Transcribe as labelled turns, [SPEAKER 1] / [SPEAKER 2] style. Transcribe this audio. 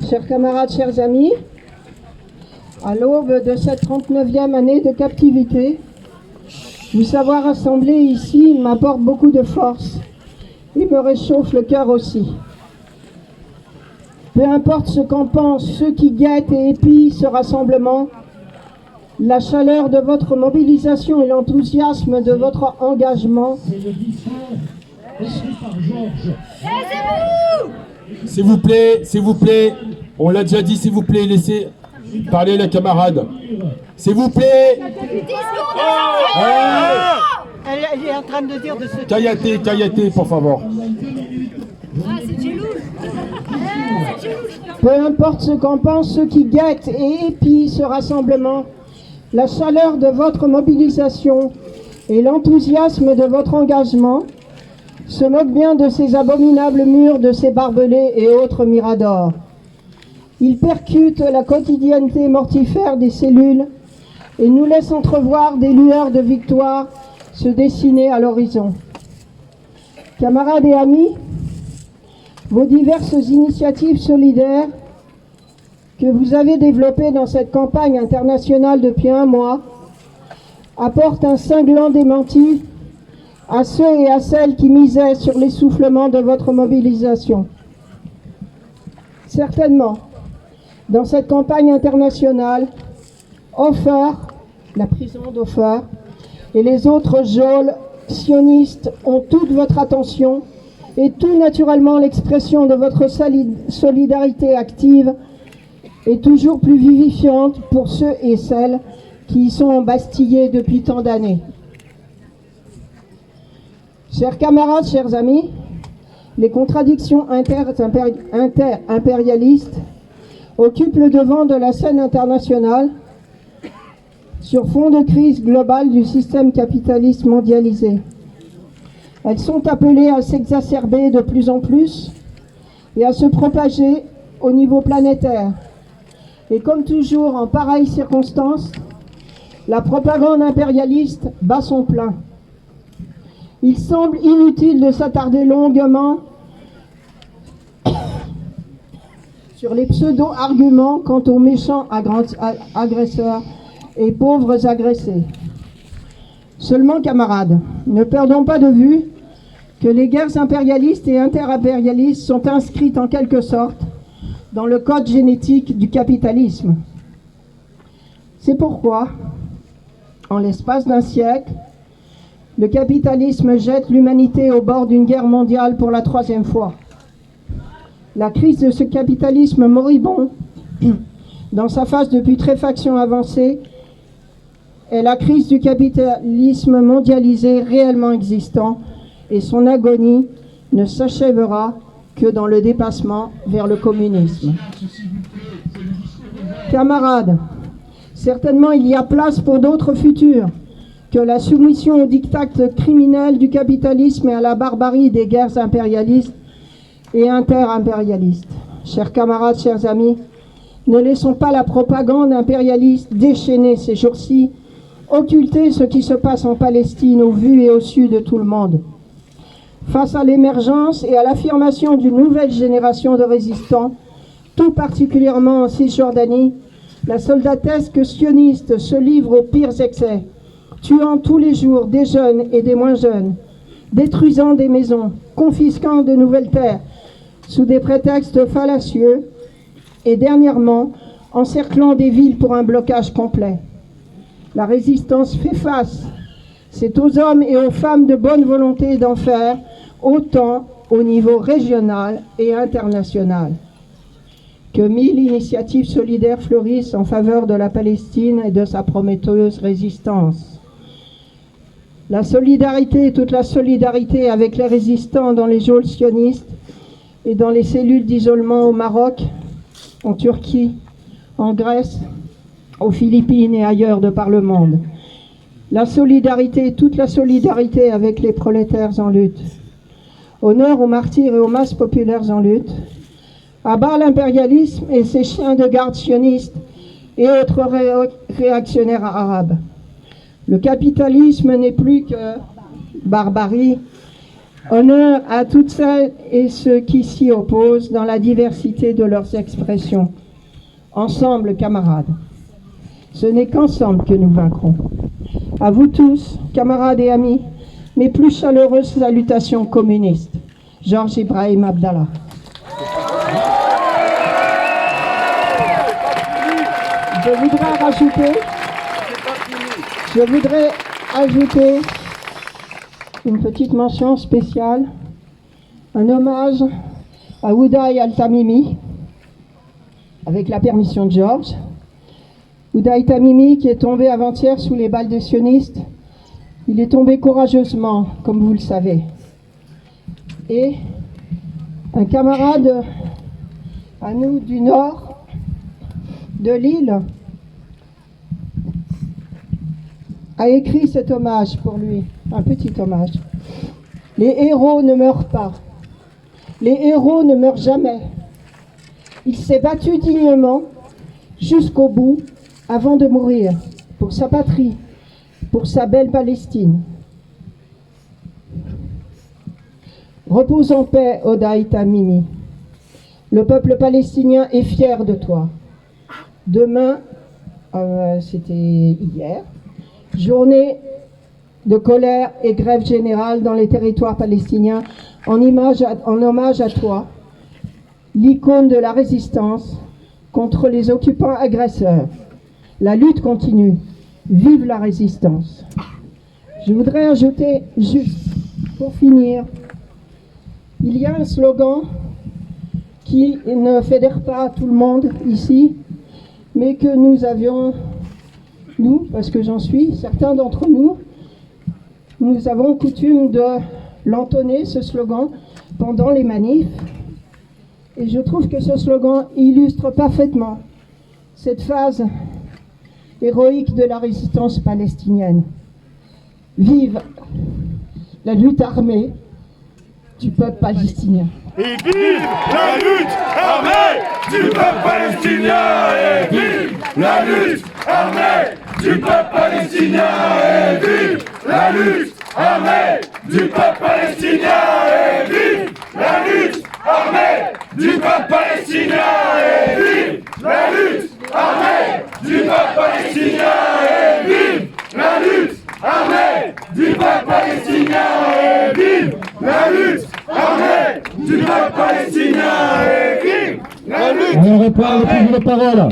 [SPEAKER 1] Chers camarades, chers amis, à l'aube de cette 39e année de captivité, vous savoir rassembler ici m'apporte beaucoup de force et me réchauffe le cœur aussi. Peu importe ce qu'en pensent ceux qui guettent et épient ce rassemblement, la chaleur de votre mobilisation et l'enthousiasme de votre engagement.
[SPEAKER 2] S'il vous plaît, on l'a déjà dit, s'il vous plaît, laissez parler les camarades. S'il vous plaît.
[SPEAKER 1] Elle est en train de dire de se...
[SPEAKER 2] Cayate, por favor.
[SPEAKER 1] Peu importe ce qu'en pensent ceux qui guettent et épient ce rassemblement, la chaleur de votre mobilisation et l'enthousiasme de votre engagement se moquent bien de ces abominables murs, de ces barbelés et autres miradors. Ils percutent la quotidienneté mortifère des cellules et nous laissent entrevoir des lueurs de victoire se dessiner à l'horizon. Camarades et amis, vos diverses initiatives solidaires que vous avez développées dans cette campagne internationale depuis un mois apportent un cinglant démenti à ceux et à celles qui misaient sur l'essoufflement de votre mobilisation. Certainement, dans cette campagne internationale, Ofer, la prison d'Ofer, et les autres geôles sionistes ont toute votre attention et tout naturellement l'expression de votre solidarité active est toujours plus vivifiante pour ceux et celles qui y sont embastillés depuis tant d'années. Chers camarades, chers amis, les contradictions inter-impérialistes occupent le devant de la scène internationale sur fond de crise globale du système capitaliste mondialisé. Elles sont appelées à s'exacerber de plus en plus et à se propager au niveau planétaire. Et comme toujours en pareilles circonstances, la propagande impérialiste bat son plein. Il semble inutile de s'attarder longuement sur les pseudo-arguments quant aux méchants agresseurs et pauvres agressés. Seulement, camarades, ne perdons pas de vue que les guerres impérialistes et interimpérialistes sont inscrites en quelque sorte dans le code génétique du capitalisme. C'est pourquoi, en l'espace d'un siècle, le capitalisme jette l'humanité au bord d'une guerre mondiale pour la 3e fois. La crise de ce capitalisme moribond, dans sa phase de putréfaction avancée, est la crise du capitalisme mondialisé réellement existant et son agonie ne s'achèvera que dans le dépassement vers le communisme. Camarades, certainement il y a place pour d'autres futurs que la soumission aux diktats criminels du capitalisme et à la barbarie des guerres impérialistes et interimpérialistes. Chers camarades, chers amis, ne laissons pas la propagande impérialiste déchaîner ces jours-ci, occulter ce qui se passe en Palestine au vu et au su de tout le monde. Face à l'émergence et à l'affirmation d'une nouvelle génération de résistants, tout particulièrement en Cisjordanie, la soldatesque sioniste se livre aux pires excès, tuant tous les jours des jeunes et des moins jeunes, détruisant des maisons, confisquant de nouvelles terres sous des prétextes fallacieux et dernièrement encerclant des villes pour un blocage complet. La résistance fait face. C'est aux hommes et aux femmes de bonne volonté d'en faire autant au niveau régional et international. Que 1000 initiatives solidaires fleurissent en faveur de la Palestine et de sa prometteuse résistance. La solidarité, toute la solidarité avec les résistants dans les geôles sionistes et dans les cellules d'isolement au Maroc, en Turquie, en Grèce, aux Philippines et ailleurs de par le monde. La solidarité, toute la solidarité avec les prolétaires en lutte. Honneur aux martyrs et aux masses populaires en lutte. À bas l'impérialisme et ses chiens de garde sionistes et autres réactionnaires arabes. Le capitalisme n'est plus que barbarie Honneur à toutes celles et ceux qui s'y opposent dans la diversité de leurs expressions. Ensemble, camarades. Ce n'est qu'ensemble que nous vaincrons. À vous tous, camarades et amis, mes plus chaleureuses salutations communistes. Georges Ibrahim Abdallah. Je voudrais ajouter une petite mention spéciale, un hommage à Oudaï Al-Tamimi, avec la permission de Georges. Oudaï Tamimi qui est tombé avant-hier sous les balles des sionistes. Il est tombé courageusement, comme vous le savez. Et un camarade à nous du nord de l'île a écrit cet hommage pour lui, un petit hommage. Les héros ne meurent pas. Les héros ne meurent jamais. Il s'est battu dignement jusqu'au bout avant de mourir pour sa patrie, pour sa belle Palestine. Repose en paix, Oudaï Tamimi. Le peuple palestinien est fier de toi. Demain, c'était hier, journée de colère et grève générale dans les territoires palestiniens en hommage à toi, l'icône de la résistance contre les occupants agresseurs. La lutte continue. Vive la résistance. Je voudrais ajouter, juste pour finir, il y a un slogan qui ne fédère pas tout le monde ici, mais que nous avions, nous, parce que j'en suis, certains d'entre nous, nous avons coutume de l'entonner, ce slogan, pendant les manifs. Et je trouve que ce slogan illustre parfaitement cette phase héroïque de la résistance palestinienne. Vive la lutte armée du peuple palestinien.
[SPEAKER 3] Et vive la lutte armée du peuple palestinien. Et vive la lutte armée du peuple palestinien. Et vive la lutte armée du peuple palestinien. Et vive la lutte armée du peuple palestinien. Et vive la lutte armée du peuple palestinien. Et vive la lutte armée du peuple palestinien. Et vive la lutte armée du peuple palestinien. Et vive la lutte.
[SPEAKER 2] On reprend le parole.